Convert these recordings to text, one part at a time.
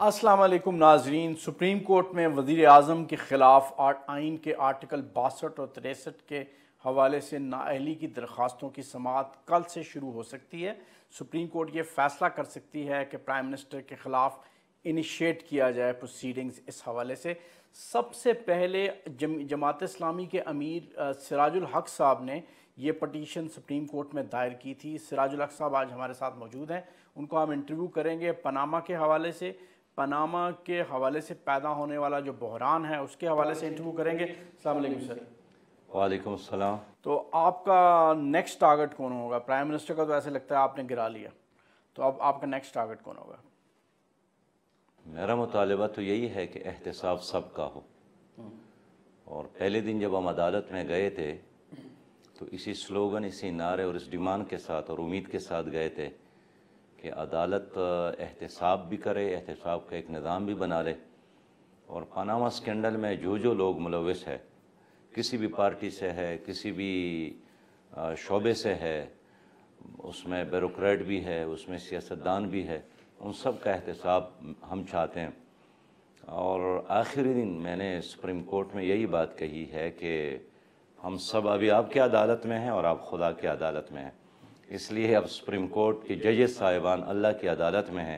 السلام علیکم ناظرین، سپریم کورٹ میں وزیر اعظم کے خلاف آئین کے آرٹیکل 62 اور 63 کے حوالے سے نااہلی کی درخواستوں کی سماعت کل سے شروع ہو سکتی ہے۔ سپریم کورٹ یہ فیصلہ کر سکتی ہے کہ پرائم منسٹر کے خلاف انیشیٹ کیا جائے پروسیڈنگز اس حوالے سے۔ سب سے پہلے جماعت اسلامی کے امیر سراج الحق صاحب نے یہ پٹیشن سپریم کورٹ میں دائر کی تھی۔ سراج الحق صاحب آج ہمارے ساتھ موجود ہیں، ان کو ہم انٹرویو کریں گے پاناما کے حوالے سے، پاناما کے حوالے سے پیدا ہونے والا جو بحران ہے اس کے حوالے سے انٹرویو کریں گے۔ السلام علیکم سر۔ وعلیکم السلام۔ تو آپ کا نیکسٹ ٹارگٹ کون ہوگا؟ پرائم منسٹر کا تو ایسے لگتا ہے آپ نے گرا لیا، تو اب آپ کا نیکسٹ ٹارگٹ کون ہوگا؟ میرا مطالبہ تو یہی ہے کہ احتساب سب کا ہو، اور پہلے دن جب ہم عدالت میں گئے تھے تو اسی سلوگن، اسی نعرے اور اس ڈیمانڈ کے ساتھ اور امید کے ساتھ گئے تھے کہ عدالت احتساب بھی کرے، احتساب کا ایک نظام بھی بنا لے، اور پاناما اسکینڈل میں جو لوگ ملوث ہے، کسی بھی پارٹی سے ہے، کسی بھی شعبے سے ہے، اس میں بیوروکریٹ بھی ہے، اس میں سیاستدان بھی ہے، ان سب کا احتساب ہم چاہتے ہیں۔ اور آخری دن میں نے سپریم کورٹ میں یہی بات کہی ہے کہ ہم سب ابھی آپ کی عدالت میں ہیں اور آپ خدا کی عدالت میں ہیں، اس لیے اب سپریم کورٹ کے ججز صاحبان اللہ کی عدالت میں ہیں،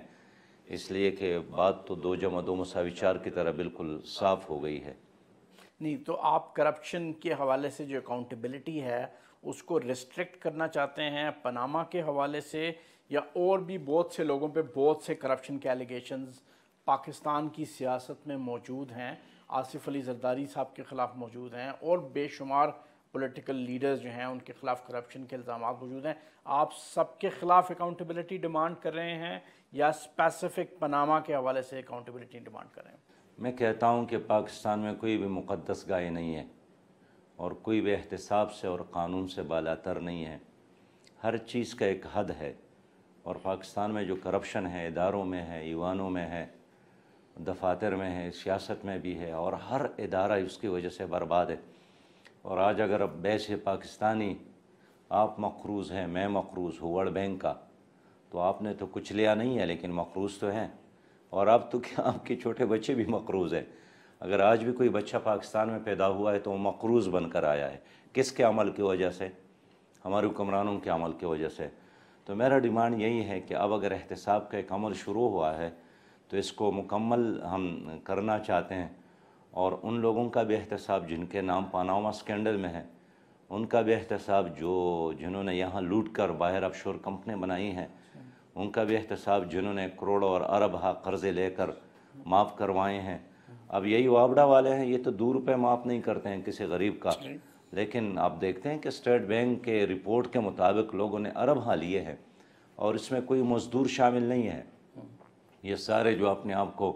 اس لیے کہ بات تو 2+2=4 کی طرح بالکل صاف ہو گئی ہے۔ نہیں تو آپ کرپشن کے حوالے سے جو اکاؤنٹیبلٹی ہے اس کو ریسٹرکٹ کرنا چاہتے ہیں پاناما کے حوالے سے، یا اور بھی بہت سے لوگوں پہ بہت سے کرپشن کے ایلیگیشنز پاکستان کی سیاست میں موجود ہیں، آصف علی زرداری صاحب کے خلاف موجود ہیں، اور بے شمار پولیٹیکل لیڈرز جو ہیں ان کے خلاف کرپشن کے الزامات موجود ہیں، آپ سب کے خلاف اکاؤنٹیبلٹی ڈیمانڈ کر رہے ہیں یا اسپیسیفک پاناما کے حوالے سے اکاؤنٹیبلٹی ڈیمانڈ کر رہے ہیں؟ میں کہتا ہوں کہ پاکستان میں کوئی بھی مقدس گائے نہیں ہے، اور کوئی بھی احتساب سے اور قانون سے بالاتر نہیں ہے۔ ہر چیز کا ایک حد ہے، اور پاکستان میں جو کرپشن ہے، اداروں میں ہے، ایوانوں میں ہے، دفاتر میں ہے، سیاست میں بھی ہے، اور ہر ادارہ اس کی وجہ سے برباد ہے۔ اور آج اگر اب بیسے پاکستانی آپ مقروض ہیں، میں مقروض ہوں ورلڈ بینک کا، تو آپ نے تو کچھ لیا نہیں ہے لیکن مقروض تو ہیں، اور اب تو کیا آپ کے چھوٹے بچے بھی مقروض ہیں۔ اگر آج بھی کوئی بچہ پاکستان میں پیدا ہوا ہے تو وہ مقروض بن کر آیا ہے، کس کے عمل کی وجہ سے؟ ہمارے حکمرانوں کے عمل کی وجہ سے۔ تو میرا ڈیمانڈ یہی ہے کہ اب اگر احتساب کا ایک عمل شروع ہوا ہے تو اس کو مکمل ہم کرنا چاہتے ہیں، اور ان لوگوں کا بھی احتساب جن کے نام پاناما اسکینڈل میں ہے، ان کا بھی احتساب جنہوں نے یہاں لوٹ کر باہر آف شور کمپنی بنائی ہیں، ان کا بھی احتساب جنہوں نے کروڑوں اور ارب قرضے لے کر معاف کروائے ہیں۔ اب یہی وابڈا والے ہیں، یہ تو 2 روپے معاف نہیں کرتے ہیں کسی غریب کا، لیکن آپ دیکھتے ہیں کہ اسٹیٹ بینک کے رپورٹ کے مطابق لوگوں نے ارب لیے ہیں، اور اس میں کوئی مزدور شامل نہیں ہے۔ یہ سارے جو اپنے آپ کو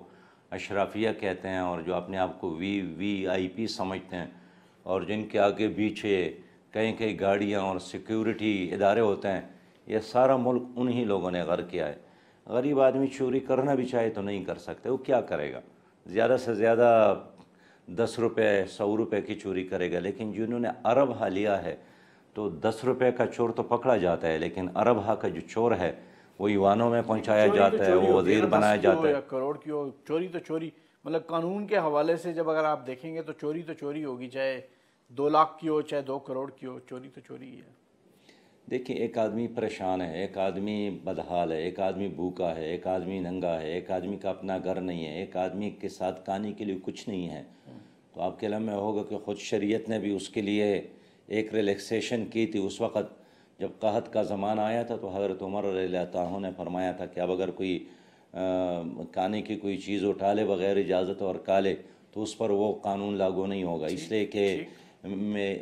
اشرافیہ کہتے ہیں اور جو اپنے آپ کو VIP سمجھتے ہیں، اور جن کے آگے پیچھے کئی گاڑیاں اور سیکیورٹی ادارے ہوتے ہیں، یہ سارا ملک انہی لوگوں نے غرق کیا ہے۔ غریب آدمی چوری کرنا بھی چاہے تو نہیں کر سکتے، وہ کیا کرے گا؟ زیادہ سے زیادہ 10 روپے 100 روپے کی چوری کرے گا، لیکن جنہوں نے ارب لیا ہے تو 10 روپے کا چور تو پکڑا جاتا ہے، لیکن ارب کا جو چور ہے وہ ایوانوں میں پہنچایا جاتا ہے، وہ وزیر بنایا جاتا ہے۔ کروڑ کی ہو، چوری تو چوری، مطلب قانون کے حوالے سے جب اگر آپ دیکھیں گے تو چوری ہوگی، چاہے 2 لاکھ کی ہو چاہے 2 کروڑ کی ہو، چوری تو چوری ہی ہے۔ دیکھیں، ایک آدمی پریشان ہے، ایک آدمی بدحال ہے، ایک آدمی بھوکا ہے، ایک آدمی ننگا ہے، ایک آدمی کا اپنا گھر نہیں ہے، ایک آدمی کے ساتھ کھانے کے لیے کچھ نہیں ہے، تو آپ کے علم میں ہوگا کہ خود شریعت نے بھی اس کے لیے ایک ریلیکسیشن کی تھی۔ اس وقت جب قحط کا زمانہ آیا تھا تو حضرت عمر رضی اللہ عنہ نے فرمایا تھا کہ اب اگر کوئی کھانے کی کوئی چیز اٹھا لے بغیر اجازت اور کھا لے تو اس پر وہ قانون لاگو نہیں ہوگا، اس لیے کہ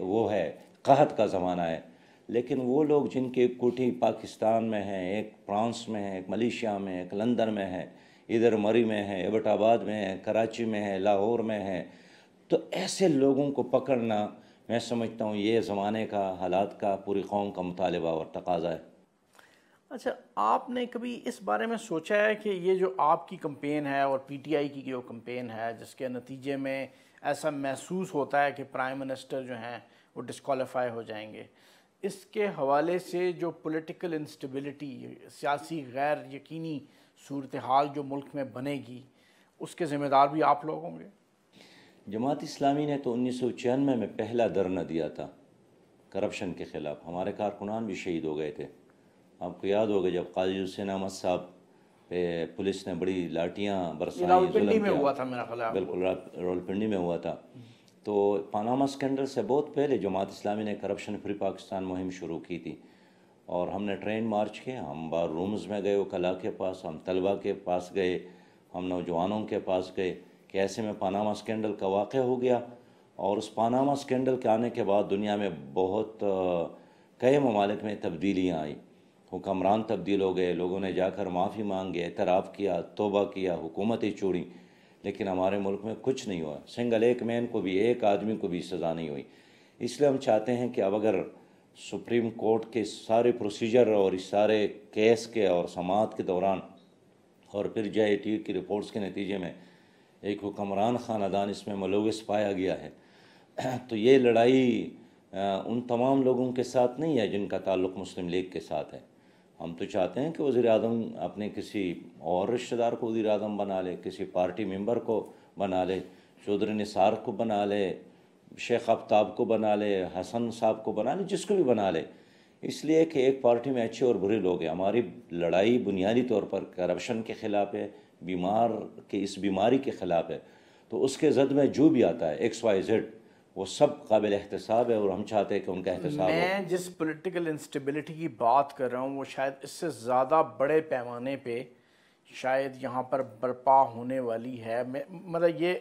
وہ ہے قحط کا زمانہ ہے۔ لیکن وہ لوگ جن کی ایک کوٹھی پاکستان میں ہے، ایک فرانس میں ہے، ایک ملیشیا میں ہے، ایک لندن میں ہے، ادھر مری میں ہے، ایبٹ آباد میں ہے، کراچی میں ہے، لاہور میں ہے، تو ایسے لوگوں کو پکڑنا میں سمجھتا ہوں یہ زمانے کا، حالات کا، پوری قوم کا مطالبہ اور تقاضا ہے۔ اچھا، آپ نے کبھی اس بارے میں سوچا ہے کہ یہ جو آپ کی کمپین ہے اور PTI کی جو کمپین ہے، جس کے نتیجے میں ایسا محسوس ہوتا ہے کہ پرائم منسٹر جو ہیں وہ ڈسکوالیفائی ہو جائیں گے، اس کے حوالے سے جو پولیٹیکل انسٹیبلٹی، سیاسی غیر یقینی صورتحال جو ملک میں بنے گی، اس کے ذمہ دار بھی آپ لوگ ہوں گے؟ جماعت اسلامی نے تو 1996 میں پہلا دھرنا دیا تھا کرپشن کے خلاف، ہمارے کارکنان بھی شہید ہو گئے تھے۔ آپ کو یاد ہوگا جب قاضی حسین احمد صاحب پہ پولیس نے بڑی لاٹیاں برسائیں، راولپنڈی ظلم میں کیا، ہوا تھا میرا خیال ہے۔ بالکل راولپنڈی میں ہوا تھا۔ تو پاناما اسکینڈل سے بہت پہلے جماعت اسلامی نے کرپشن فری پاکستان مہم شروع کی تھی، اور ہم نے ٹرین مارچ کیا، ہم بار رومز میں گئے وکلاء کے پاس، ہم طلبہ کے پاس گئے، ہم نوجوانوں کے پاس گئے کہ ایسے میں پاناما اسکینڈل کا واقعہ ہو گیا۔ اور اس پاناما اسکینڈل کے آنے کے بعد دنیا میں بہت کئی ممالک میں تبدیلیاں آئیں، حکمران تبدیل ہو گئے، لوگوں نے جا کر معافی مانگے، اعتراف کیا، توبہ کیا، حکومتیں چھوڑیں، لیکن ہمارے ملک میں کچھ نہیں ہوا، سنگل ایک مین کو بھی، ایک آدمی کو بھی سزا نہیں ہوئی۔ اس لیے ہم چاہتے ہیں کہ اب اگر سپریم کورٹ کے سارے پروسیجر اور اس سارے کیس کے اور سماعت کے دوران اور پھر جے آئی ٹی کی رپورٹس کے نتیجے میں ایک حکمران خاندان اس میں ملوث پایا گیا ہے، تو یہ لڑائی ان تمام لوگوں کے ساتھ نہیں ہے جن کا تعلق مسلم لیگ کے ساتھ ہے۔ ہم تو چاہتے ہیں کہ وزیر اعظم اپنے کسی اور رشتہ دار کو وزیر اعظم بنا لے، کسی پارٹی ممبر کو بنا لے، چودھری نثار کو بنا لے، شیخ آفتاب کو بنا لے، حسن صاحب کو بنا لے، جس کو بھی بنا لے، اس لیے کہ ایک پارٹی میں اچھے اور برے لوگ ہیں۔ ہماری لڑائی بنیادی طور پر کرپشن کے خلاف ہے، بیمار کے اس بیماری کے خلاف ہے، تو اس کے زد میں جو بھی آتا ہے ایکس وائی زیڈ وہ سب قابل احتساب ہے، اور ہم چاہتے ہیں کہ ان کا احتساب ہو۔ میں جس پولیٹیکل انسٹیبلٹی کی بات کر رہا ہوں وہ شاید اس سے زیادہ بڑے پیمانے پہ شاید یہاں پر برپا ہونے والی ہے۔ مطلب یہ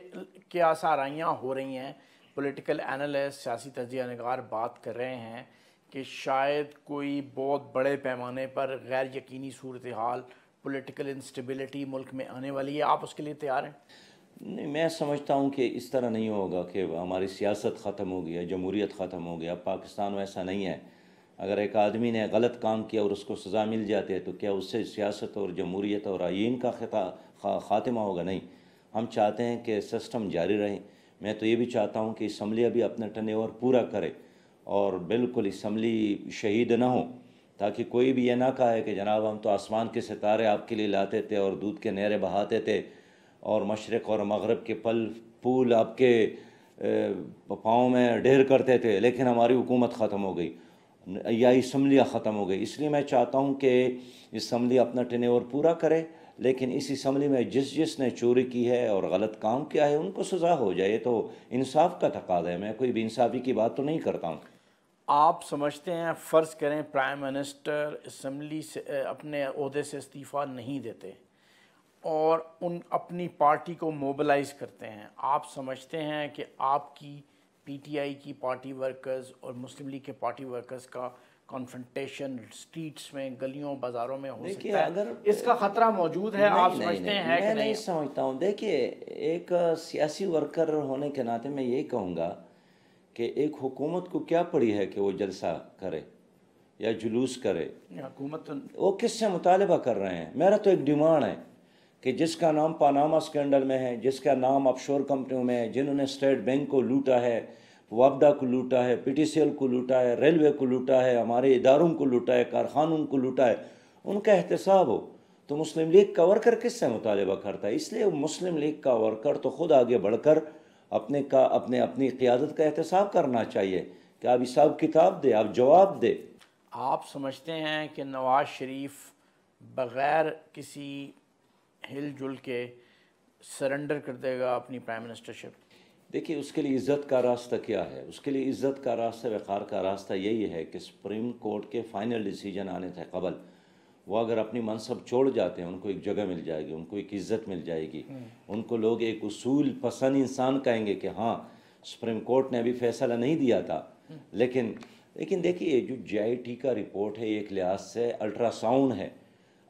کیا سارائیاں ہو رہی ہیں، پولیٹیکل اینالسٹ، سیاسی تجزیہ نگار بات کر رہے ہیں کہ شاید کوئی بہت بڑے پیمانے پر غیر یقینی صورتحال، پولیٹیکل انسٹیبلٹی ملک میں آنے والی ہے۔ آپ اس کے لیے تیار ہیں؟ نہیں، میں سمجھتا ہوں کہ اس طرح نہیں ہوگا کہ ہماری سیاست ختم ہو گئی ہے، جمہوریت ختم ہو گیا۔ اب پاکستان ویسا نہیں ہے۔ اگر ایک آدمی نے غلط کام کیا اور اس کو سزا مل جاتی ہے تو کیا اس سے سیاست اور جمہوریت اور آئین کا خاتمہ ہوگا؟ نہیں، ہم چاہتے ہیں کہ سسٹم جاری رہے۔ میں تو یہ بھی چاہتا ہوں کہ اسمبلی ابھی اپنا ٹرن اوور پورا کرے اور بالکل اسمبلی شہید نہ ہو، تاکہ کوئی بھی یہ نہ کہے کہ جناب ہم تو آسمان کے ستارے آپ کے لیے لاتے تھے اور دودھ کے نہریں بہاتے تھے اور مشرق اور مغرب کے پھول آپ کے پاؤں میں ڈھیر کرتے تھے، لیکن ہماری حکومت ختم ہو گئی یا اسمبلیاں ختم ہو گئی۔ اس لیے میں چاہتا ہوں کہ اسمبلی اپنا ٹرن اوور پورا کرے، لیکن اس اسمبلی میں جس نے چوری کی ہے اور غلط کام کیا ہے ان کو سزا ہو جائے، تو انصاف کا تقاضا ہے۔ میں کوئی بے انصافی کی بات تو نہیں کرتا ہوں۔ آپ سمجھتے ہیں فرض کریں پرائم منسٹر اسمبلی سے اپنے عہدے سے استعفیٰ نہیں دیتے اور ان اپنی پارٹی کو موبلائز کرتے ہیں، آپ سمجھتے ہیں کہ آپ کی پی ٹی آئی کی پارٹی ورکرز اور مسلم لیگ کے پارٹی ورکرز کا کنفرنٹیشن سٹریٹس میں، گلیوں بازاروں میں ہو سکتا ہے؟ اس کا خطرہ موجود ہے، آپ سمجھتے ہیں کہ میں نہیں؟ نہیں سمجھتا ہوں۔ دیکھیے، ایک سیاسی ورکر ہونے کے ناطے میں یہی کہوں گا کہ ایک حکومت کو کیا پڑی ہے کہ وہ جلسہ کرے یا جلوس کرے؟ حکومت وہ کس سے مطالبہ کر رہے ہیں؟ میرا تو ایک ڈیمانڈ ہے کہ جس کا نام پاناما اسکینڈل میں ہے، جس کا نام آف شور کمپنیوں میں ہے، جنہوں نے اسٹیٹ بینک کو لوٹا ہے، وابڈا کو لوٹا ہے، پی ٹی سی ایل کو لوٹا ہے، ریلوے کو لوٹا ہے، ہمارے اداروں کو لوٹا ہے، کارخانوں کو لوٹا ہے، ان کا احتساب ہو، تو مسلم لیگ کا ورکر کس سے مطالبہ کرتا ہے؟ اس لیے مسلم لیگ کا ورکر تو خود آگے بڑھ کر اپنی قیادت کا احتساب کرنا چاہیے کہ آپ حساب کتاب دے، آپ جواب دے۔ آپ سمجھتے ہیں کہ نواز شریف بغیر کسی ہل جل کے سرنڈر کر دے گا اپنی پرائم منسٹرشپ؟ دیکھیے، اس کے لیے عزت کا راستہ کیا ہے؟ اس کے لیے عزت کا راستہ، وقار کا راستہ یہی ہے کہ سپریم کورٹ کے فائنل ڈیسیجن آنے سے قبل وہ اگر اپنی منصب چھوڑ جاتے ہیں، ان کو ایک جگہ مل جائے گی، ان کو ایک عزت مل جائے گی، ان کو لوگ ایک اصول پسند انسان کہیں گے کہ ہاں سپریم کورٹ نے ابھی فیصلہ نہیں دیا تھا، لیکن دیکھیے جو جے آئی ٹی کا رپورٹ ہے ایک لحاظ سے الٹرا ساؤنڈ ہے۔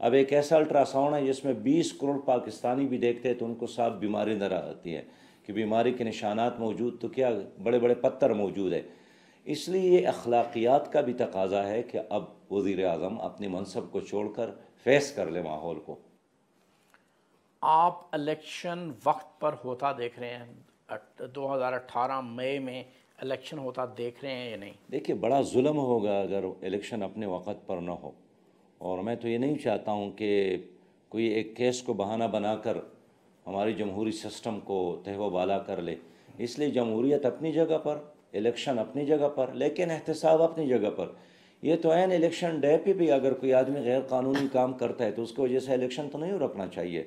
اب ایک ایسا الٹرا ساؤنڈ ہے جس میں 20 کروڑ پاکستانی بھی دیکھتے ہیں تو ان کو صاف بیماری نظر آتی ہے کہ بیماری کے نشانات موجود تو کیا بڑے بڑے پتھر موجود ہے۔ اس لیے یہ اخلاقیات کا بھی تقاضا ہے کہ اب وزیر اعظم اپنی منصب کو چھوڑ کر فیس کر لے ماحول کو۔ آپ الیکشن وقت پر ہوتا دیکھ رہے ہیں؟ 2018 مئی میں الیکشن ہوتا دیکھ رہے ہیں یا نہیں؟ دیکھیے، بڑا ظلم ہوگا اگر الیکشن اپنے وقت پر نہ ہو، اور میں تو یہ نہیں چاہتا ہوں کہ کوئی ایک کیس کو بہانہ بنا کر ہماری جمہوری سسٹم کو تہو بالا کر لے. اس لیے جمہوریت اپنی جگہ پر، الیکشن اپنی جگہ پر، لیکن احتساب اپنی جگہ پر. یہ تو عین الیکشن ڈے پہ بھی اگر کوئی آدمی غیر قانونی کام کرتا ہے تو اس کی وجہ سے الیکشن تو نہیں رکھنا چاہیے.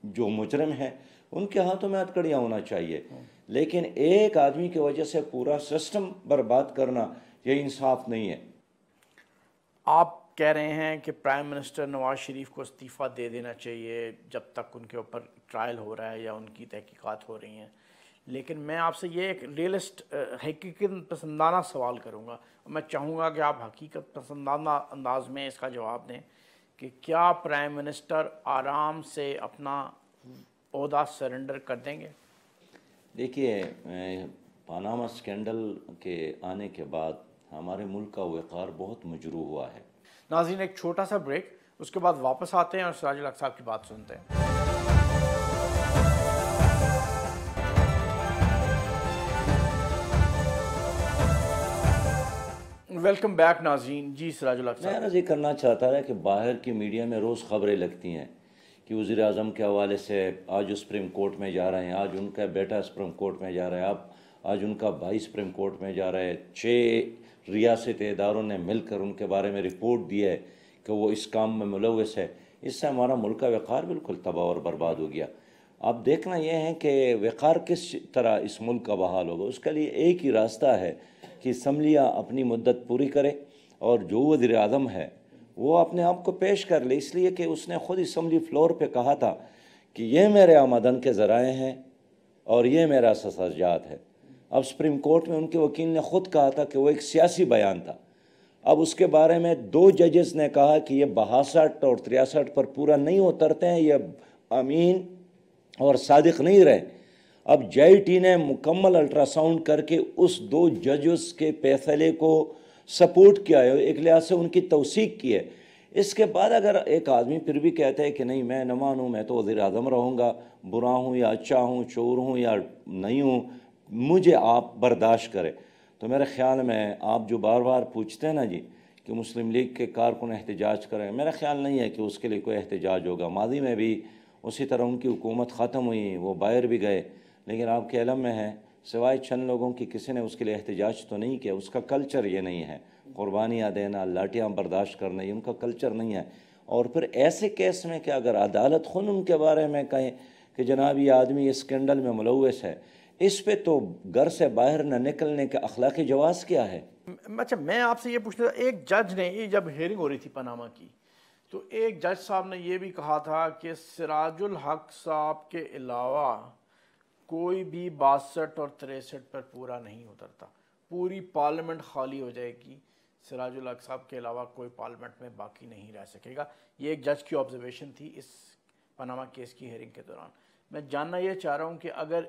جو مجرم ہیں ان کے ہاتھوں میں ہتھکڑیاں ہونا چاہیے، لیکن ایک آدمی کی وجہ سے پورا سسٹم برباد کرنا یہ انصاف نہیں ہے. آپ کہہ رہے ہیں کہ پرائم منسٹر نواز شریف کو استعفیٰ دے دینا چاہیے جب تک ان کے اوپر ٹرائل ہو رہا ہے یا ان کی تحقیقات ہو رہی ہیں، لیکن میں آپ سے یہ ایک ریئلسٹ حقیقت پسندانہ سوال کروں گا. میں چاہوں گا کہ آپ حقیقت پسندانہ انداز میں اس کا جواب دیں کہ کیا پرائم منسٹر آرام سے اپنا عہدہ سرنڈر کر دیں گے؟ دیکھیے، پاناما اسکینڈل کے آنے کے بعد ہمارے ملک کا وقار بہت مجروح ہوا ہے. ناظرین، ایک چھوٹا سا بریک، اس کے بعد واپس آتے ہیں اور سراج الحق صاحب کی بات سنتے ہیں. ویلکم بیک ناظرین. جی سراج الحق صاحب. میں عرض یہ کرنا چاہتا تھا کہ باہر کی میڈیا میں روز خبریں لگتی ہیں کہ وزیر اعظم کے حوالے سے آج سپریم کورٹ میں جا رہے ہیں، آج ان کا بیٹا سپریم کورٹ میں جا رہا ہے، آج ان کا بھائی سپریم کورٹ میں جا رہا ہے. 6 ریاستی اداروں نے مل کر ان کے بارے میں رپورٹ دی ہے کہ وہ اس کام میں ملوث ہے. اس سے ہمارا ملک کا وقار بالکل تباہ اور برباد ہو گیا. اب دیکھنا یہ ہے کہ وقار کس طرح اس ملک کا بحال ہوگا. اس کے لیے ایک ہی راستہ ہے کہ اسمبلیاں اپنی مدت پوری کرے اور جو وزیر اعظم ہے وہ اپنے آپ کو پیش کر لے، اس لیے کہ اس نے خود اسمبلی فلور پہ کہا تھا کہ یہ میرے آمدن کے ذرائع ہیں اور یہ میرا سزاجات ہے. اب سپریم کورٹ میں ان کے وکیل نے خود کہا تھا کہ وہ ایک سیاسی بیان تھا. اب اس کے بارے میں 2 ججز نے کہا کہ یہ 62 اور 63 پر پورا نہیں اترتے ہیں، یہ امین اور صادق نہیں رہے. اب جے ٹی نے مکمل الٹرا ساؤنڈ کر کے اس 2 ججز کے فیصلے کو سپورٹ کیا ہے، ایک لحاظ سے ان کی توثیق کی ہے. اس کے بعد اگر ایک آدمی پھر بھی کہتا ہے کہ نہیں میں نہ مانوں، میں تو وزیر اعظم رہوں گا، برا ہوں یا اچھا ہوں، چور ہوں یا نہیں ہوں، مجھے آپ برداشت کرے، تو میرے خیال میں آپ جو بار بار پوچھتے ہیں نا جی کہ مسلم لیگ کے کارکن احتجاج کریں، میرا خیال نہیں ہے کہ اس کے لیے کوئی احتجاج ہوگا. ماضی میں بھی اسی طرح ان کی حکومت ختم ہوئی، وہ باہر بھی گئے، لیکن آپ کے علم میں ہے سوائے چند لوگوں کی کسی نے اس کے لیے احتجاج تو نہیں کیا. اس کا کلچر یہ نہیں ہے. قربانیاں دینا، لاٹیاں برداشت کرنا، یہ ان کا کلچر نہیں ہے. اور پھر ایسے کیس میں کہ اگر عدالت خود ان کے بارے میں کہیں کہ جناب یہ آدمی اس اسکینڈل میں ملوث ہے، اس پہ تو گھر سے باہر نہ نکلنے کا اخلاقی جواز کیا ہے؟ اچھا، میں آپ سے یہ پوچھنا تھا، ایک جج نے یہ جب ہیئرنگ ہو رہی تھی پاناما کی تو ایک جج صاحب نے یہ بھی کہا تھا کہ سراج الحق صاحب کے علاوہ کوئی بھی 62 اور 63 پر پورا نہیں اترتا، پوری پارلیمنٹ خالی ہو جائے گی، سراج الحق صاحب کے علاوہ کوئی پارلیمنٹ میں باقی نہیں رہ سکے گا. یہ ایک جج کی آبزرویشن تھی اس پاناما کیس کی ہیئرنگ کے دوران. میں جاننا یہ چاہ رہا ہوں کہ اگر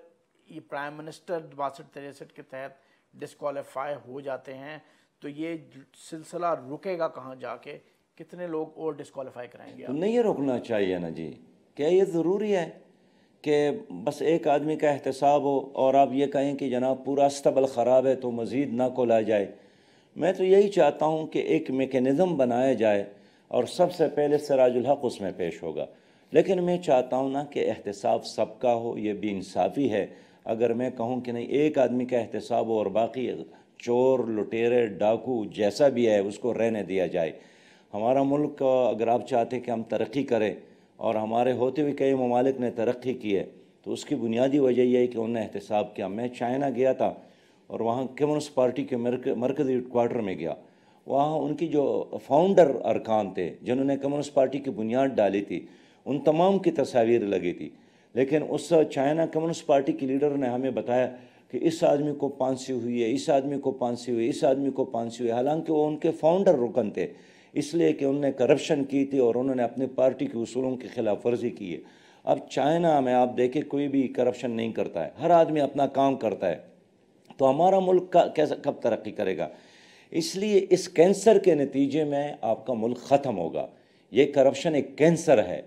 یہ پرائم منسٹر 62-63 کے تحت ڈسکوالیفائی ہو جاتے ہیں تو یہ سلسلہ رکے گا کہاں جا کے؟ کتنے لوگ اور ڈسکوالیفائی کرائیں گے؟ نہیں رکنا چاہیے نا جی. کیا یہ ضروری ہے کہ بس ایک آدمی کا احتساب ہو اور آپ یہ کہیں کہ جناب پورا استبل خراب ہے تو مزید نہ کھولا جائے؟ میں تو یہی چاہتا ہوں کہ ایک میکینزم بنایا جائے اور سب سے پہلے سراج الحق اس میں پیش ہوگا. لیکن میں چاہتا ہوں نا کہ احتساب سب کا ہو، یہ بھی انصافی ہے. اگر میں کہوں کہ نہیں ایک آدمی کا احتساب ہو اور باقی چور، لٹیرے، ڈاکو جیسا بھی ہے اس کو رہنے دیا جائے. ہمارا ملک اگر آپ چاہتے کہ ہم ترقی کریں، اور ہمارے ہوتے ہوئے کئی ممالک نے ترقی کی ہے، تو اس کی بنیادی وجہ یہ ہے کہ انہوں نے احتساب کیا. میں چائنا گیا تھا اور وہاں کمیونسٹ پارٹی کے مرکزی ہیڈ کوارٹر میں گیا. وہاں ان کی جو فاؤنڈر ارکان تھے جنہوں نے کمیونسٹ پارٹی کی بنیاد ڈالی تھی، ان تمام کی تصاویر لگی تھی. لیکن اس چائنا کمیونسٹ پارٹی کی لیڈر نے ہمیں بتایا کہ اس آدمی کو پھانسی ہوئی ہے، اس آدمی کو پھانسی ہوئی، اس آدمی کو پھانسی ہوئی، حالانکہ وہ ان کے فاؤنڈر رکن تھے، اس لیے کہ انہوں نے کرپشن کی تھی اور انہوں نے اپنی پارٹی کے اصولوں کی خلاف ورزی کی ہے. اب چائنا میں آپ دیکھیں کوئی بھی کرپشن نہیں کرتا ہے، ہر آدمی اپنا کام کرتا ہے. تو ہمارا ملک کب ترقی کرے گا؟ اس لیے اس کینسر کے نتیجے میں آپ کا ملک ختم ہوگا. یہ کرپشن ایک کینسر ہے،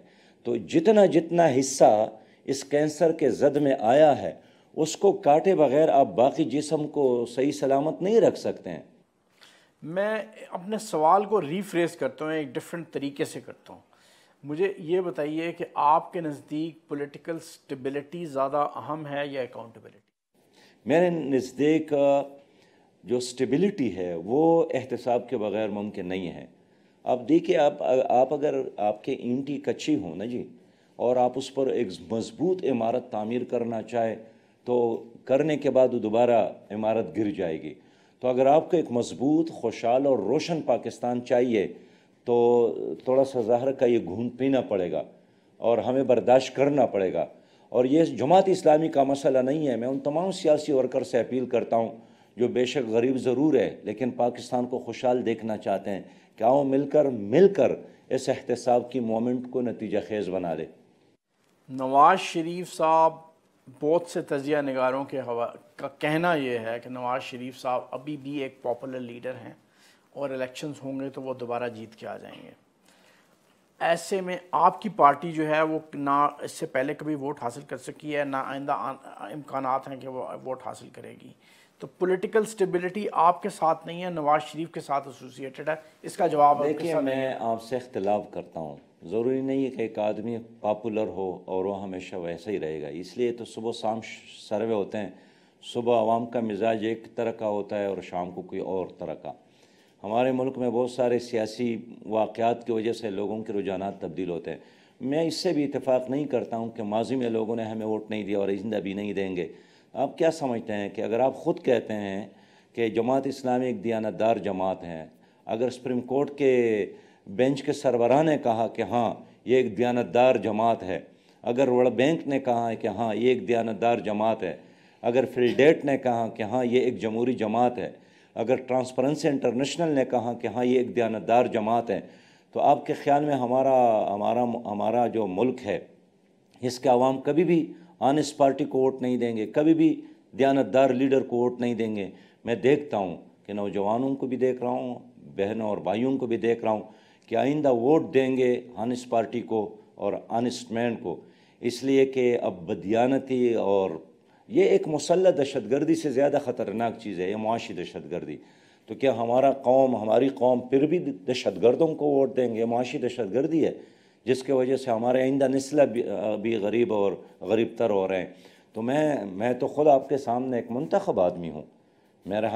تو جتنا حصہ اس کینسر کے زد میں آیا ہے اس کو کاٹے بغیر آپ باقی جسم کو صحیح سلامت نہیں رکھ سکتے ہیں. میں اپنے سوال کو ریفریز کرتا ہوں، ایک ڈیفرنٹ طریقے سے کرتا ہوں. مجھے یہ بتائیے کہ آپ کے نزدیک پولیٹیکل سٹیبلٹی زیادہ اہم ہے یا اکاؤنٹیبلٹی؟ میرے نزدیک جو سٹیبلٹی ہے وہ احتساب کے بغیر ممکن نہیں ہے. آپ دیکھیے، آپ اگر آپ کے اینٹی کچی ہوں نا جی، اور آپ اس پر ایک مضبوط عمارت تعمیر کرنا چاہے تو کرنے کے بعد وہ دوبارہ عمارت گر جائے گی. تو اگر آپ کو ایک مضبوط، خوشحال اور روشن پاکستان چاہیے تو تھوڑا سا زہر کا یہ گھون پینا پڑے گا اور ہمیں برداشت کرنا پڑے گا. اور یہ جماعت اسلامی کا مسئلہ نہیں ہے. میں ان تمام سیاسی ورکر سے اپیل کرتا ہوں جو بے شک غریب ضرور ہے لیکن پاکستان کو خوشحال دیکھنا چاہتے ہیں کہ آؤ مل کر اس احتساب کی مومنٹ کو نتیجہ خیز بنا دے. نواز شریف صاحب، بہت سے تجزیہ نگاروں کا کہنا یہ ہے کہ نواز شریف صاحب ابھی بھی ایک پاپولر لیڈر ہیں اور الیکشنز ہوں گے تو وہ دوبارہ جیت کے آ جائیں گے. ایسے میں آپ کی پارٹی جو ہے وہ نہ اس سے پہلے کبھی ووٹ حاصل کر سکی ہے، نہ آئندہ امکانات ہیں کہ وہ ووٹ حاصل کرے گی. تو پولیٹیکل سٹیبلٹی آپ کے ساتھ نہیں ہے، نواز شریف کے ساتھ ایسوسیٹڈ ہے. اس کا جواب آپ کے دیکھیے، ساتھ میں آپ سے اختلاف کرتا ہوں. ضروری نہیں ہے کہ ایک آدمی پاپولر ہو اور وہ ہمیشہ ویسا ہی رہے گا. اس لیے تو صبح شام سروے ہوتے ہیں. صبح عوام کا مزاج ایک طرح کا ہوتا ہے اور شام کو کوئی اور طرح کا. ہمارے ملک میں بہت سارے سیاسی واقعات کی وجہ سے لوگوں کے رجحانات تبدیل ہوتے ہیں. میں اس سے بھی اتفاق نہیں کرتا ہوں کہ ماضی میں لوگوں نے ہمیں ووٹ نہیں دیا اور آئندہ بھی نہیں دیں گے. آپ کیا سمجھتے ہیں کہ اگر آپ خود کہتے ہیں کہ جماعت اسلامی ایک دیانتدار جماعت ہے، اگر سپریم کورٹ کے بینچ کے سربراہ نے کہا کہ ہاں یہ ایک دیانتدار جماعت ہے، اگر ورلڈ بینک نے کہا ہے کہ ہاں یہ ایک دیانتدار جماعت ہے، اگر فلڈیٹ نے کہا کہ ہاں یہ ایک جمہوری جماعت ہے، اگر ٹرانسپیرنسی انٹرنیشنل نے کہا کہ ہاں یہ ایک دیانتدار جماعت ہے، تو آپ کے خیال میں ہمارا جو ملک ہے اس کے عوام کبھی بھی آنیسٹ پارٹی کو ووٹ نہیں دیں گے، کبھی بھی دیانتدار لیڈر کو ووٹ نہیں دیں گے؟ میں دیکھتا ہوں کہ نوجوانوں کو بھی دیکھ رہا ہوں، بہنوں اور بھائیوں کو بھی دیکھ رہا ہوں کہ آئندہ ووٹ دیں گے آنیسٹ پارٹی کو اور آنیسٹ مین کو. اس لیے کہ اب بدیانتی اور یہ ایک مسلح دہشت گردی سے زیادہ خطرناک چیز ہے، یہ معاشی دہشت گردی. تو کیا ہماری قوم پھر بھی دہشت گردوں کو ووٹ دیں گے؟ یہ معاشی دہشت گردی ہے جس کی وجہ سے ہمارے آئندہ نسلیں بھی غریب اور غریب تر ہو رہے ہیں. تو میں تو خود آپ کے سامنے ایک منتخب آدمی ہوں. میرے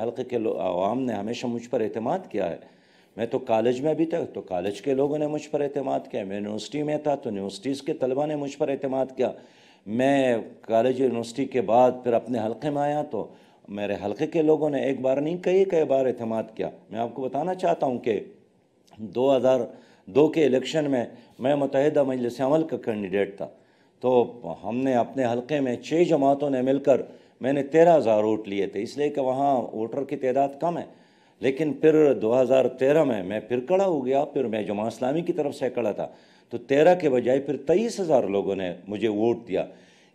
حلقے کے عوام نے ہمیشہ مجھ پر اعتماد کیا ہے. میں تو کالج میں بھی تھا تو کالج کے لوگوں نے مجھ پر اعتماد کیا. میں یونیورسٹی میں تھا تو یونیورسٹیز کے طلباء نے مجھ پر اعتماد کیا. میں کالج یونیورسٹی کے بعد پھر اپنے حلقے میں آیا تو میرے حلقے کے لوگوں نے ایک بار نہیں کئی بار اعتماد کیا. میں آپ کو بتانا چاہتا ہوں کہ 2002 کے الیکشن میں متحدہ مجلس عمل کا کینڈیڈیٹ تھا. تو ہم نے اپنے حلقے میں 6 جماعتوں نے مل کر میں نے 13,000 ووٹ لیے تھے، اس لیے کہ وہاں ووٹر کی تعداد کم ہے. لیکن پھر 2013 میں پھر کھڑا ہو گیا. پھر میں جماعت اسلامی کی طرف سے کھڑا تھا تو 13 کے بجائے پھر 23,000 لوگوں نے مجھے ووٹ دیا.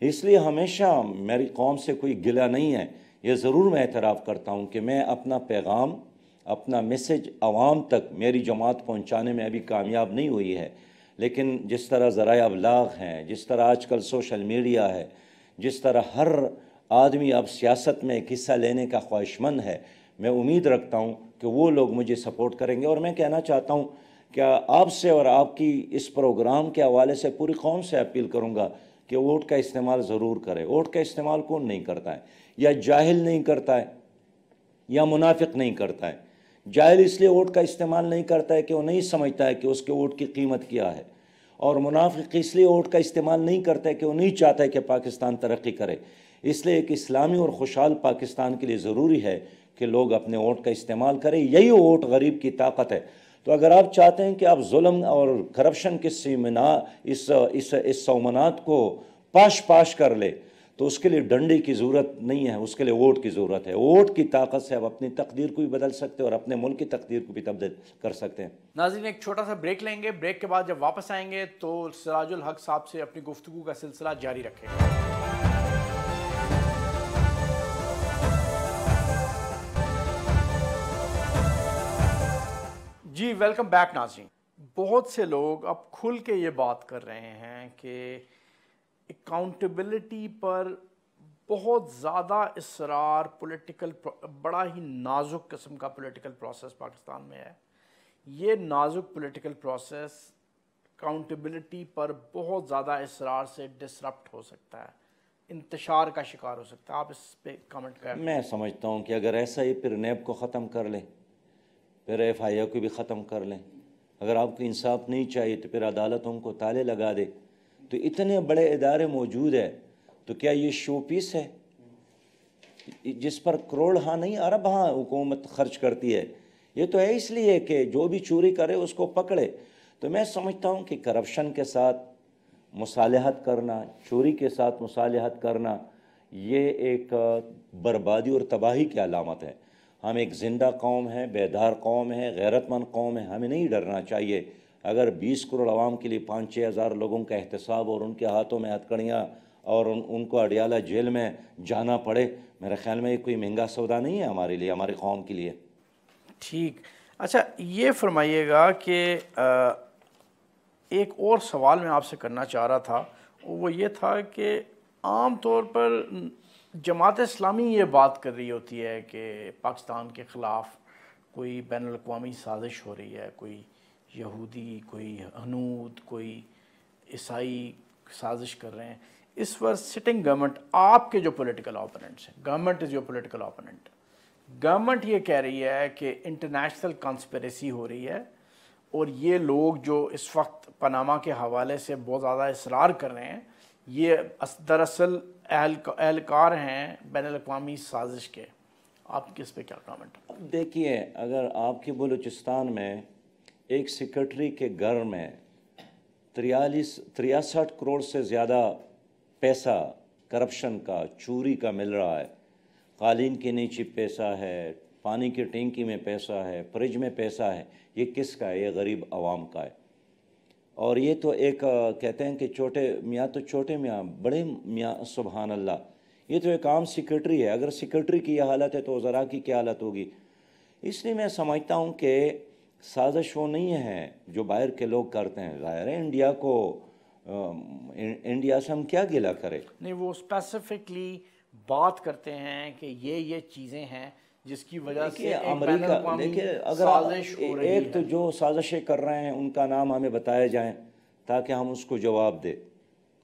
اس لیے ہمیشہ میری قوم سے کوئی گلہ نہیں ہے. یہ ضرور میں اعتراف کرتا ہوں کہ میں اپنا پیغام، اپنا میسج عوام تک میری جماعت پہنچانے میں ابھی کامیاب نہیں ہوئی ہے. لیکن جس طرح ذرائع ابلاغ ہیں، جس طرح آج کل سوشل میڈیا ہے، جس طرح ہر آدمی اب سیاست میں ایک حصہ لینے کا خواہش مند ہے، میں امید رکھتا ہوں کہ وہ لوگ مجھے سپورٹ کریں گے. اور میں کہنا چاہتا ہوں کہ آپ سے اور آپ کی اس پروگرام کے حوالے سے پوری قوم سے اپیل کروں گا کہ ووٹ کا استعمال ضرور کرے. ووٹ کا استعمال کون نہیں کرتا ہے؟ یا جاہل نہیں کرتا ہے یا منافق نہیں کرتا ہے. جاہل اس لیے ووٹ کا استعمال نہیں کرتا ہے کہ وہ نہیں سمجھتا ہے کہ اس کے ووٹ کی قیمت کیا ہے، اور منافق اس لیے ووٹ کا استعمال نہیں کرتا ہے کہ وہ نہیں چاہتا ہے کہ پاکستان ترقی کرے. اس لیے ایک اسلامی اور خوشحال پاکستان کے لیے ضروری ہے کہ لوگ اپنے ووٹ کا استعمال کریں. یہی ووٹ غریب کی طاقت ہے. تو اگر آپ چاہتے ہیں کہ آپ ظلم اور کرپشن کے اس سومنات کو پاش کر لے تو اس کے لیے ڈنڈے کی ضرورت نہیں ہے، اس کے لیے ووٹ کی ضرورت ہے. ووٹ کی طاقت سے آپ اپنی تقدیر کو بھی بدل سکتے ہیں اور اپنے ملک کی تقدیر کو بھی تبدیل کر سکتے ہیں. ناظرین، ایک چھوٹا سا بریک لیں گے. بریک کے بعد جب واپس آئیں گے تو سراج الحق صاحب سے اپنی گفتگو کا سلسلہ جاری رکھیں گے. جی ویلکم بیک ناظرین. بہت سے لوگ اب کھل کے یہ بات کر رہے ہیں کہ اکاؤنٹیبلٹی پر بہت زیادہ اصرار بڑا ہی نازک قسم کا پولیٹیکل پروسیس پاکستان میں ہے. یہ نازک پولیٹیکل پروسیس اکاؤنٹیبلٹی پر بہت زیادہ اصرار سے ڈسرپٹ ہو سکتا ہے، انتشار کا شکار ہو سکتا ہے. آپ اس پہ کامنٹ کریں. میں سمجھتا ہوں کہ اگر ایسا ہی پھر نیب کو ختم کر لیں، پھر ایف آئی اے کو بھی ختم کر لیں. اگر آپ کو انصاف نہیں چاہیے تو پھر عدالتوں کو تالے لگا دے. تو اتنے بڑے ادارے موجود ہیں، تو کیا یہ شو پیس ہے جس پر کروڑ ہاں نہیں ارب ہاں حکومت خرچ کرتی ہے؟ یہ تو ہے اس لیے کہ جو بھی چوری کرے اس کو پکڑے. تو میں سمجھتا ہوں کہ کرپشن کے ساتھ مصالحت کرنا، چوری کے ساتھ مصالحت کرنا، یہ ایک بربادی اور تباہی کی علامت ہے. ہم ایک زندہ قوم ہے، بیدار قوم ہے، غیرت مند قوم ہے، ہمیں نہیں ڈرنا چاہیے. اگر 20 کروڑ عوام کے لیے 5-6 ہزار لوگوں کا احتساب اور ان کے ہاتھوں میں ہتھکڑیاں اور ان کو اڈیالہ جیل میں جانا پڑے، میرے خیال میں یہ کوئی مہنگا سودا نہیں ہے ہمارے لیے، ہماری قوم کے لیے. ٹھیک. اچھا یہ فرمائیے گا کہ ایک اور سوال میں آپ سے کرنا چاہ رہا تھا، وہ یہ تھا کہ عام طور پر جماعت اسلامی یہ بات کر رہی ہوتی ہے کہ پاکستان کے خلاف کوئی بین الاقوامی سازش ہو رہی ہے، کوئی یہودی، کوئی ہنود، کوئی عیسائی سازش کر رہے ہیں. اس وقت سٹنگ گورنمنٹ، آپ کے جو پولیٹیکل اوپوننٹس ہیں، government is your political opponent, government یہ کہہ رہی ہے کہ انٹرنیشنل کانسپریسی ہو رہی ہے اور یہ لوگ جو اس وقت پاناما کے حوالے سے بہت زیادہ اصرار کر رہے ہیں، یہ دراصل اہلکار ہیں بین الاقوامی سازش کے. آپ کی اس پہ کیا کامنٹ؟ دیکھیے، اگر آپ کے بلوچستان میں ایک سیکرٹری کے گھر میں 63 کروڑ سے زیادہ پیسہ کرپشن کا، چوری کا مل رہا ہے، قالین کے نیچے پیسہ ہے، پانی کی ٹینکی میں پیسہ ہے، فریج میں پیسہ ہے، یہ کس کا ہے؟ یہ غریب عوام کا ہے. اور یہ تو ایک کہتے ہیں کہ چھوٹے میاں تو چھوٹے میاں، بڑے میاں سبحان اللہ، یہ تو ایک عام سیکرٹری ہے. اگر سیکرٹری کی یہ حالت ہے تو وزراء کی کیا حالت ہوگی؟ اس لیے میں سمجھتا ہوں کہ سازش وہ نہیں ہے جو باہر کے لوگ کرتے ہیں. ظاہر ہے انڈیا کو، انڈیا سے ہم کیا گلہ کریں؟ نہیں، وہ اسپیسیفکلی بات کرتے ہیں کہ یہ چیزیں ہیں جس کی وجہ سے ایک بین امریکہ، الاقوامی دیکھیے اگر سازش ہو رہی ایک تو ہے. جو سازشیں کر رہے ہیں ان کا نام ہمیں بتائے جائیں تاکہ ہم اس کو جواب دیں.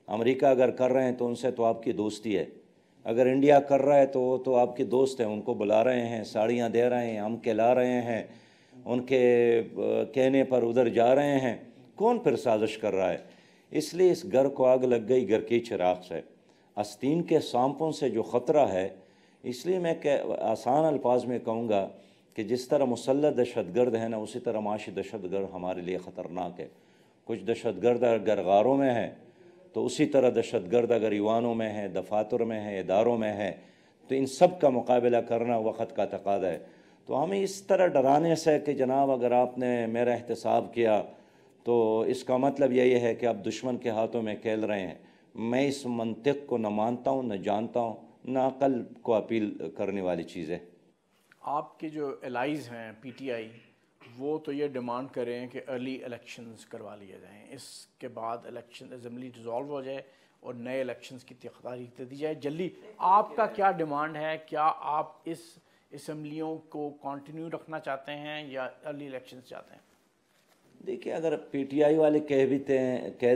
امریکہ اگر کر رہے ہیں تو ان سے تو آپ کی دوستی ہے. اگر انڈیا کر رہا ہے تو وہ تو آپ کے دوست ہیں، ان کو بلا رہے ہیں، ساڑیاں دے رہے ہیں، ہم کھلا رہے ہیں، ان کے کہنے پر ادھر جا رہے ہیں. کون پھر سازش کر رہا ہے؟ اس لیے اس گھر کو آگ لگ گئی گھر کی چراغ سے، آستین کے سانپوں سے جو خطرہ ہے. اس لیے میں آسان الفاظ میں کہوں گا کہ جس طرح مسلح دہشت گرد ہے نا، اسی طرح معاشی دہشت گرد ہمارے لیے خطرناک ہے. کچھ دہشت گرد اگر غاروں میں ہے تو اسی طرح دہشت گرد اگر ایوانوں میں ہے، دفاتر میں ہے، اداروں میں ہے، تو ان سب کا مقابلہ کرنا وقت کا تقاضا ہے. تو ہمیں اس طرح ڈرانے سے کہ جناب اگر آپ نے میرا احتساب کیا تو اس کا مطلب یہی ہے کہ آپ دشمن کے ہاتھوں میں کھیل رہے ہیں، میں اس منطق کو نہ مانتا ہوں، نہ جانتا ہوں، نہ عقل کو اپیل کرنے والی چیز ہے. آپ کے جو الائز ہیں پی ٹی آئی، وہ تو یہ ڈیمانڈ کر رہے ہیں کہ ارلی الیکشنز کروا لیے جائیں، اس کے بعد الیکشن اسمبلی ڈیزالو ہو جائے اور نئے الیکشنز کی تاریخ دے دی جائے جلدی. آپ کا کیا ڈیمانڈ ہے؟ کیا آپ اس اسمبلیوں کو کنٹینیو رکھنا چاہتے ہیں یا ارلی الیکشنز چاہتے ہیں؟ دیکھیے، اگر پی ٹی آئی والے کہہ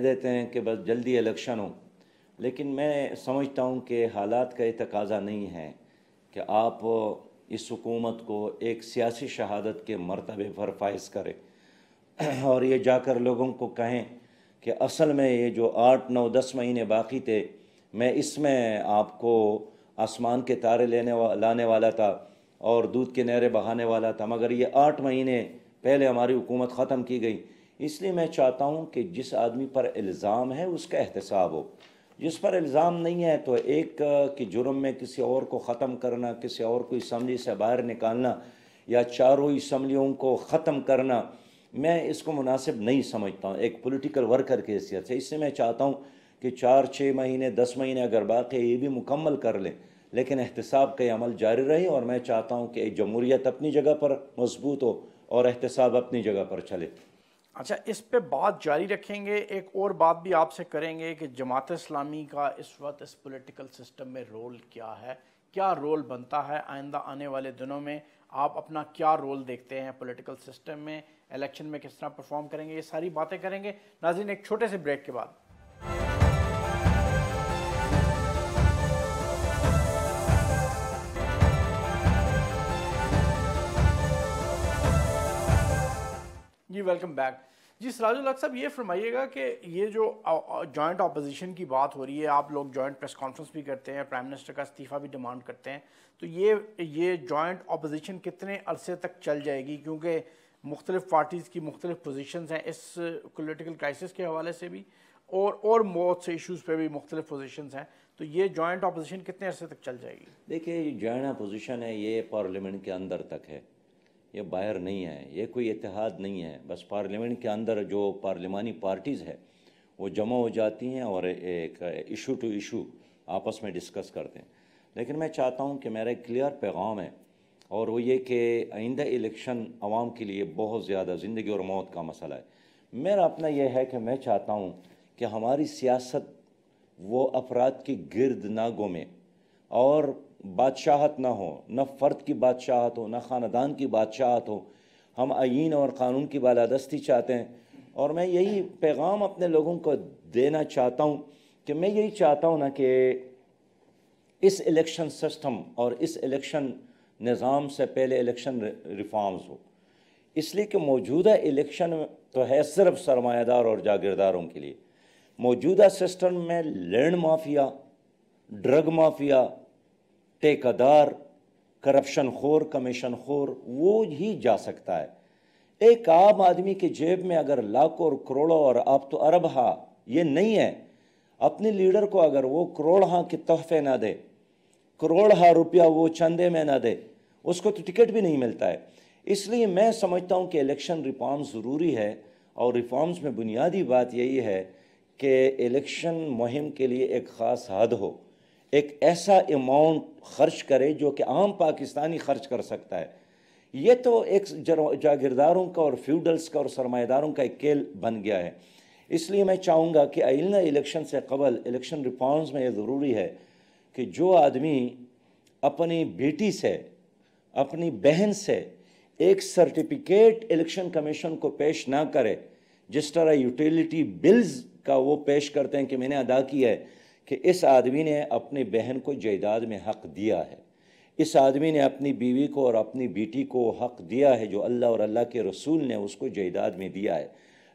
دیتے ہیں کہ بس جلدی الیکشن ہو، لیکن میں سمجھتا ہوں کہ حالات کا یہ تقاضا نہیں ہے کہ آپ اس حکومت کو ایک سیاسی شہادت کے مرتبے پر فائز کریں اور یہ جا کر لوگوں کو کہیں کہ اصل میں یہ جو 8 9 10 مہینے باقی تھے، میں اس میں آپ کو آسمان کے تارے لانے والا تھا اور دودھ کے نہریں بہانے والا تھا، مگر یہ 8 مہینے پہلے ہماری حکومت ختم کی گئی. اس لیے میں چاہتا ہوں کہ جس آدمی پر الزام ہے اس کا احتساب ہو، جس پر الزام نہیں ہے تو ایک کہ جرم میں کسی اور کو ختم کرنا، کسی اور کو اسمبلی سے باہر نکالنا یا چاروں اسمبلیوں کو ختم کرنا، میں اس کو مناسب نہیں سمجھتا ہوں ایک پولیٹیکل ورکر کی حیثیت سے. اس سے میں چاہتا ہوں کہ 4 6 مہینے 10 مہینے اگر باقی یہ بھی مکمل کر لیں، لیکن احتساب کا عمل جاری رہے. اور میں چاہتا ہوں کہ جمہوریت اپنی جگہ پر مضبوط ہو اور احتساب اپنی جگہ پر چلے. اچھا، اس پہ بات جاری رکھیں گے. ایک اور بات بھی آپ سے کریں گے کہ جماعت اسلامی کا اس وقت اس پولیٹیکل سسٹم میں رول کیا ہے، کیا رول بنتا ہے آئندہ آنے والے دنوں میں؟ آپ اپنا کیا رول دیکھتے ہیں پولیٹیکل سسٹم میں؟ الیکشن میں کس طرح پرفارم کریں گے؟ یہ ساری باتیں کریں گے ناظرین ایک چھوٹے سے بریک کے بعد۔ جی ویلکم بیک۔ جی سراج الحق صاحب یہ فرمائیے گا کہ یہ جو جوائنٹ اپوزیشن کی بات ہو رہی ہے، آپ لوگ جوائنٹ پریس کانفرنس بھی کرتے ہیں، پرائم منسٹر کا استعفیٰ بھی ڈیمانڈ کرتے ہیں، تو یہ جوائنٹ اپوزیشن کتنے عرصے تک چل جائے گی؟ کیونکہ مختلف پارٹیز کی مختلف پوزیشنز ہیں اس پولیٹیکل کرائسس کے حوالے سے بھی، اور بہت سے ایشوز پہ بھی مختلف پوزیشنز ہیں، تو یہ جوائنٹ اپوزیشن کتنے عرصے تک چل جائے گی؟ دیکھیے یہ جوائنٹ اپوزیشن ہے، یہ پارلیمنٹ کے اندر تک ہے، یہ باہر نہیں ہے، یہ کوئی اتحاد نہیں ہے، بس پارلیمنٹ کے اندر جو پارلیمانی پارٹیز ہے وہ جمع ہو جاتی ہیں اور ایک ایشو ٹو ایشو آپس میں ڈسکس کرتے ہیں۔ لیکن میں چاہتا ہوں کہ میرا ایک کلیئر پیغام ہے، اور وہ یہ کہ آئندہ الیکشن عوام کے لیے بہت زیادہ زندگی اور موت کا مسئلہ ہے۔ میرا اپنا یہ ہے کہ میں چاہتا ہوں کہ ہماری سیاست وہ افراد کی گرد نہ گھومے، اور بادشاہت نہ ہو، نہ فرد کی بادشاہت ہو، نہ خاندان کی بادشاہت ہو۔ ہم آئین اور قانون کی بالادستی چاہتے ہیں، اور میں یہی پیغام اپنے لوگوں کو دینا چاہتا ہوں کہ میں یہی چاہتا ہوں نا کہ اس الیکشن سسٹم اور اس الیکشن نظام سے پہلے الیکشن ریفارمز ہو، اس لیے کہ موجودہ الیکشن تو ہے صرف سرمایہ دار اور جاگیرداروں کے لیے۔ موجودہ سسٹم میں لینڈ مافیا، ڈرگ مافیا، ٹیکہ دار، کرپشن خور، کمیشن خور وہ ہی جا سکتا ہے۔ ایک عام آدمی کے جیب میں اگر لاکھوں اور کروڑوں اور اب تو ارب ہاں یہ نہیں ہے، اپنے لیڈر کو اگر وہ کروڑ ہاں کے تحفے نہ دے، کروڑ ہاں روپیہ وہ چندے میں نہ دے، اس کو تو ٹکٹ بھی نہیں ملتا ہے۔ اس لیے میں سمجھتا ہوں کہ الیکشن ریفارمز ضروری ہے، اور ریفارمز میں بنیادی بات یہی ہے کہ الیکشن مہم کے لیے ایک خاص حد ہو، ایک ایسا اماؤنٹ خرچ کرے جو کہ عام پاکستانی خرچ کر سکتا ہے۔ یہ تو ایک جاگیرداروں کا اور فیوڈلز کا اور سرمایہ داروں کا ایک کھیل بن گیا ہے۔ اس لیے میں چاہوں گا کہ آئندہ الیکشن سے قبل الیکشن ریفارمز میں یہ ضروری ہے کہ جو آدمی اپنی بیٹی سے، اپنی بہن سے ایک سرٹیفکیٹ الیکشن کمیشن کو پیش نہ کرے، جس طرح یوٹیلیٹی بلز کا وہ پیش کرتے ہیں کہ میں نے ادا کیا ہے، کہ اس آدمی نے اپنی بہن کو جائیداد میں حق دیا ہے، اس آدمی نے اپنی بیوی کو اور اپنی بیٹی کو حق دیا ہے جو اللہ اور اللہ کے رسول نے اس کو جائیداد میں دیا ہے۔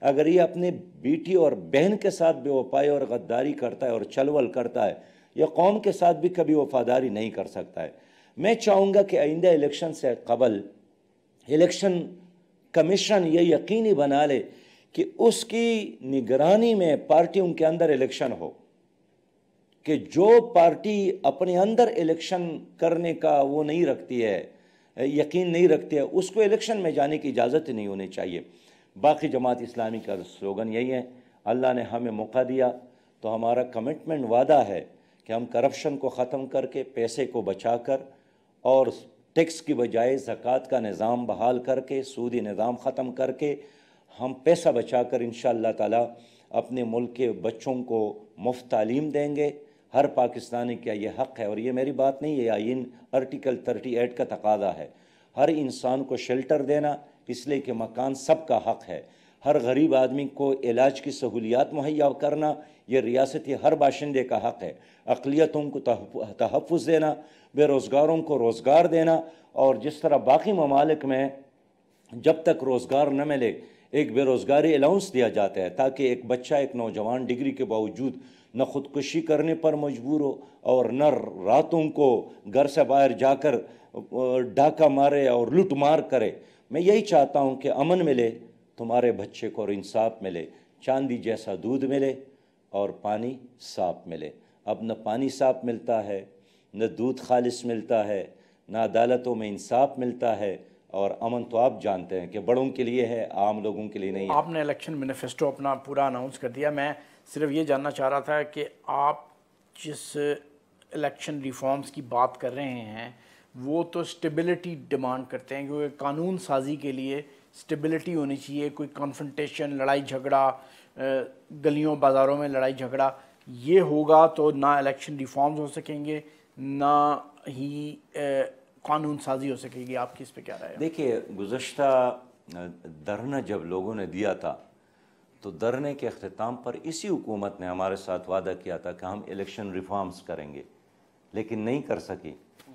اگر یہ اپنے بیٹی اور بہن کے ساتھ بے وفائی اور غداری کرتا ہے اور چلول کرتا ہے، یہ قوم کے ساتھ بھی کبھی وفاداری نہیں کر سکتا ہے۔ میں چاہوں گا کہ آئندہ الیکشن سے قبل الیکشن کمیشن یہ یقینی بنا لے کہ اس کی نگرانی میں پارٹیوں کے اندر الیکشن ہو، کہ جو پارٹی اپنے اندر الیکشن کرنے کا وہ نہیں رکھتی ہے، یقین نہیں رکھتی ہے، اس کو الیکشن میں جانے کی اجازت نہیں ہونی چاہیے۔ باقی جماعت اسلامی کا سلوگن یہی ہے، اللہ نے ہمیں موقع دیا تو ہمارا کمٹمنٹ وعدہ ہے کہ ہم کرپشن کو ختم کر کے، پیسے کو بچا کر، اور ٹیکس کی بجائے زکوٰۃ کا نظام بحال کر کے، سودی نظام ختم کر کے، ہم پیسہ بچا کر انشاءاللہ تعالی اپنے ملک کے بچوں کو مفت تعلیم دیں گے۔ ہر پاکستانی کا یہ حق ہے، اور یہ میری بات نہیں ہے، آئین آرٹیکل 38 کا تقاضا ہے، ہر انسان کو شیلٹر دینا، اس لیے کہ مکان سب کا حق ہے۔ ہر غریب آدمی کو علاج کی سہولیات مہیا کرنا یہ ریاستی ہر باشندے کا حق ہے۔ اقلیتوں کو تحفظ دینا، بے روزگاروں کو روزگار دینا، اور جس طرح باقی ممالک میں جب تک روزگار نہ ملے ایک بے روزگاری الاؤنس دیا جاتا ہے، تاکہ ایک بچہ، ایک نوجوان ڈگری کے باوجود نہ خودکشی کرنے پر مجبور ہو، اور نہ راتوں کو گھر سے باہر جا کر ڈاکہ مارے اور لوٹ مار کرے۔ میں یہی چاہتا ہوں کہ امن ملے تمہارے بچے کو، اور انصاف ملے، چاندی جیسا دودھ ملے اور پانی صاف ملے۔ اب نہ پانی صاف ملتا ہے، نہ دودھ خالص ملتا ہے، نہ عدالتوں میں انصاف ملتا ہے، اور امن تو آپ جانتے ہیں کہ بڑوں کے لیے ہے، عام لوگوں کے لیے نہیں ہے۔ آپ نے الیکشن مینیفیسٹو اپنا پورا اناؤنس کر دیا، میں صرف یہ جاننا چاہ رہا تھا کہ آپ جس الیکشن ریفارمز کی بات کر رہے ہیں وہ تو سٹیبلٹی ڈیمانڈ کرتے ہیں، کیونکہ قانون سازی کے لیے سٹیبلٹی ہونی چاہیے، کوئی کنفرنٹیشن، لڑائی جھگڑا، گلیوں بازاروں میں لڑائی جھگڑا یہ ہوگا تو نہ الیکشن ریفارمز ہو سکیں گے، نہ ہی قانون سازی ہو سکے گی. آپ کی اس پہ کیا رائے ہے؟ دیکھیے گزشتہ دھرنا جب لوگوں نے دیا تھا تو دھرنے کے اختتام پر اسی حکومت نے ہمارے ساتھ وعدہ کیا تھا کہ ہم الیکشن ریفارمز کریں گے، لیکن نہیں کر سکی.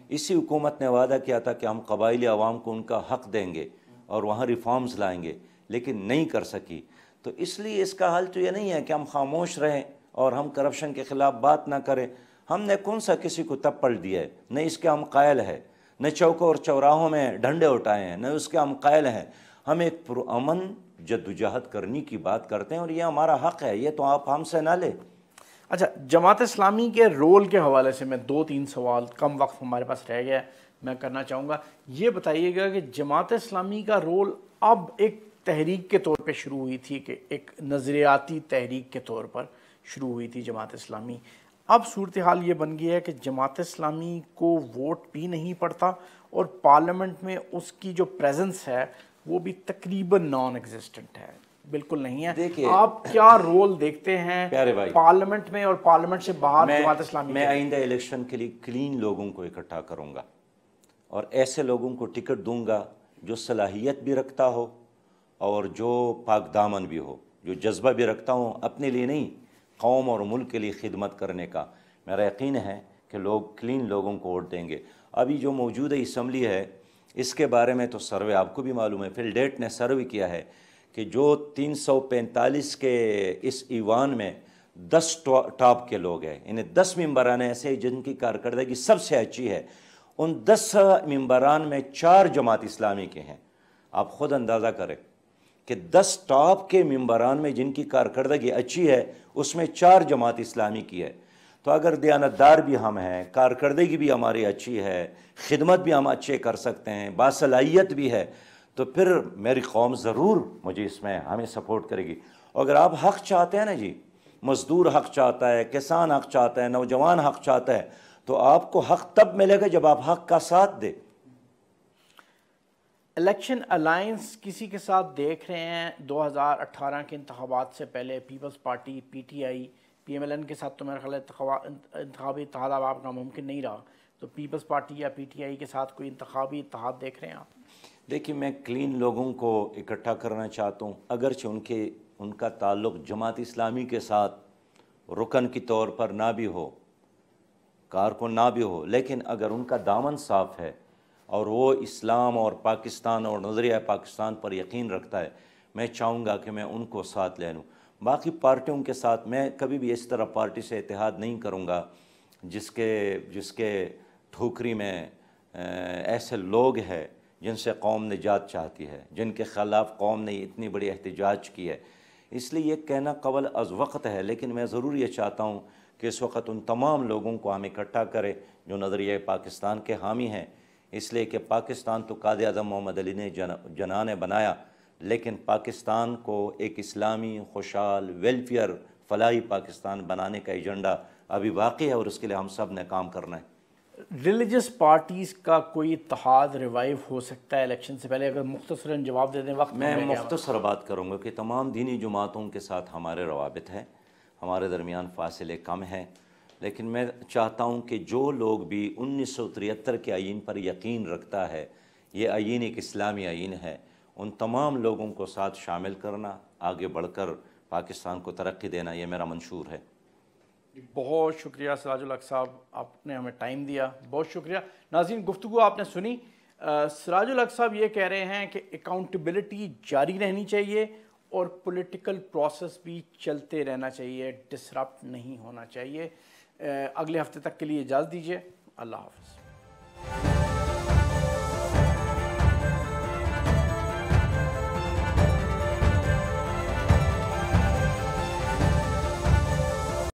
اسی حکومت نے وعدہ کیا تھا کہ ہم قبائلی عوام کو ان کا حق دیں گے اور وہاں ریفارمز لائیں گے، لیکن نہیں کر سکی. تو اس لیے اس کا حل تو یہ نہیں ہے کہ ہم خاموش رہیں اور ہم کرپشن کے خلاف بات نہ کریں. ہم نے کون سا کسی کو تپڑ دیا ہے؟ نہ اس کے ہم قائل ہیں، نہ چوکوں اور چوراہوں میں ڈنڈے اٹھائے ہیں، نہ اس کے ہم قائل ہیں. ہم ایک پرامن جدوجہد کرنے کی بات کرتے ہیں اور یہ ہمارا حق ہے، یہ تو آپ ہم سے نہ لیں. اچھا، جماعت اسلامی کے رول کے حوالے سے میں 2-3 سوال، کم وقت ہمارے پاس رہ گیا ہے، میں کرنا چاہوں گا. یہ بتائیے گا کہ جماعت اسلامی کا رول اب ایک تحریک کے طور پہ شروع ہوئی تھی، کہ ایک نظریاتی تحریک کے طور پر شروع ہوئی تھی جماعت اسلامی. اب صورتحال یہ بن گئی ہے کہ جماعت اسلامی کو ووٹ بھی نہیں پڑتا اور پارلیمنٹ میں اس کی جو پریزنس ہے وہ بھی تقریباً نان ایگزسٹنٹ ہے، بالکل نہیں ہے. دیکھیے آپ کیا رول دیکھتے ہیں پیارے بھائی پارلیمنٹ میں اور پارلیمنٹ سے باہر جماعت اسلامی میں کے؟ آئندہ الیکشن کے لیے کلین لوگوں کو اکٹھا کروں گا اور ایسے لوگوں کو ٹکٹ دوں گا جو صلاحیت بھی رکھتا ہو اور جو پاک دامن بھی ہو، جو جذبہ بھی رکھتا ہوں اپنے لیے نہیں، قوم اور ملک کے لیے خدمت کرنے کا. میرا یقین ہے کہ لوگ کلین لوگوں کو ووٹ دیں گے. ابھی جو موجودہ اسمبلی ہے اس کے بارے میں تو سروے آپ کو بھی معلوم ہے، فل ڈیٹ نے سروے کیا ہے کہ جو 345 کے اس ایوان میں 10 ٹاپ کے لوگ ہیں، انہیں 10 ممبران ایسے جن کی کارکردگی سب سے اچھی ہے. ان 10 ممبران میں 4 جماعت اسلامی کے ہیں. آپ خود اندازہ کریں کہ 10 ٹاپ کے ممبران میں جن کی کارکردگی اچھی ہے اس میں 4 جماعت اسلامی کی ہے. تو اگر دیانتدار بھی ہم ہیں، کارکردگی بھی ہماری اچھی ہے، خدمت بھی ہم اچھے کر سکتے ہیں، باصلاحیت بھی ہے، تو پھر میری قوم ضرور مجھے اس میں ہمیں سپورٹ کرے گی. اور اگر آپ حق چاہتے ہیں نا جی، مزدور حق چاہتا ہے، کسان حق چاہتا ہے، نوجوان حق چاہتا ہے، تو آپ کو حق تب ملے گا جب آپ حق کا ساتھ دیں. الیکشن الائنس کسی کے ساتھ دیکھ رہے ہیں 2018 کے انتخابات سے پہلے؟ Peoples party, P T I, P M L N کے ساتھ تو میرا خیال ہے انتخابی اتحاد اب آپ کا ممکن نہیں رہا. تو پیپلز پارٹی یا پی ٹی آئی کے ساتھ کوئی انتخابی اتحاد دیکھ رہے ہیں آپ؟ دیکھیے میں کلین لوگوں کو اکٹھا کرنا چاہتا ہوں، اگرچہ ان کا تعلق جماعت اسلامی کے ساتھ رکن کی طور پر نہ بھی ہو، کارکن نہ بھی ہو، لیکن اگر ان کا دامن صاف ہے اور وہ اسلام اور پاکستان اور نظریہ پاکستان پر یقین رکھتا ہے، میں چاہوں گا کہ میں ان کو ساتھ لے لوں. باقی پارٹیوں کے ساتھ میں کبھی بھی اس طرح پارٹی سے اتحاد نہیں کروں گا جس کے ٹھوکری میں ایسے لوگ ہیں جن سے قوم نجات چاہتی ہے، جن کے خلاف قوم نے اتنی بڑی احتجاج کی ہے. اس لیے یہ کہنا قبل از وقت ہے، لیکن میں ضرور یہ چاہتا ہوں کہ اس وقت ان تمام لوگوں کو ہم اکٹھا کریں جو نظریہ پاکستان کے حامی ہیں. اس لیے کہ پاکستان تو قائد اعظم محمد علی نے جناح نے بنایا، لیکن پاکستان کو ایک اسلامی، خوشحال، ویلفیئر، فلاحی پاکستان بنانے کا ایجنڈا ابھی باقی ہے اور اس کے لیے ہم سب نے کام کرنا ہے. ریلیجس پارٹیز کا کوئی اتحاد ریوائیو ہو سکتا ہے الیکشن سے پہلے؟ اگر مختصراً جواب دے دیں. وقت میں مختصر بات کروں گا کہ تمام دینی جماعتوں کے ساتھ ہمارے روابط ہیں، ہمارے درمیان فاصلے کم ہیں، لیکن میں چاہتا ہوں کہ جو لوگ بھی 1973 کے آئین پر یقین رکھتا ہے، یہ آئین ایک اسلامی آئین ہے، ان تمام لوگوں کو ساتھ شامل کرنا، آگے بڑھ کر پاکستان کو ترقی دینا، یہ میرا منشور ہے. بہت شکریہ سراج الحق صاحب، آپ نے ہمیں ٹائم دیا، بہت شکریہ. ناظرین، گفتگو آپ نے سنی. سراج الحق صاحب یہ کہہ رہے ہیں کہ اکاؤنٹیبلٹی جاری رہنی چاہیے اور پولیٹیکل پروسیس بھی چلتے رہنا چاہیے، ڈسرپٹ نہیں ہونا چاہیے. اگلے ہفتے تک کے لیے اجازت دیجیے. اللہ حافظ.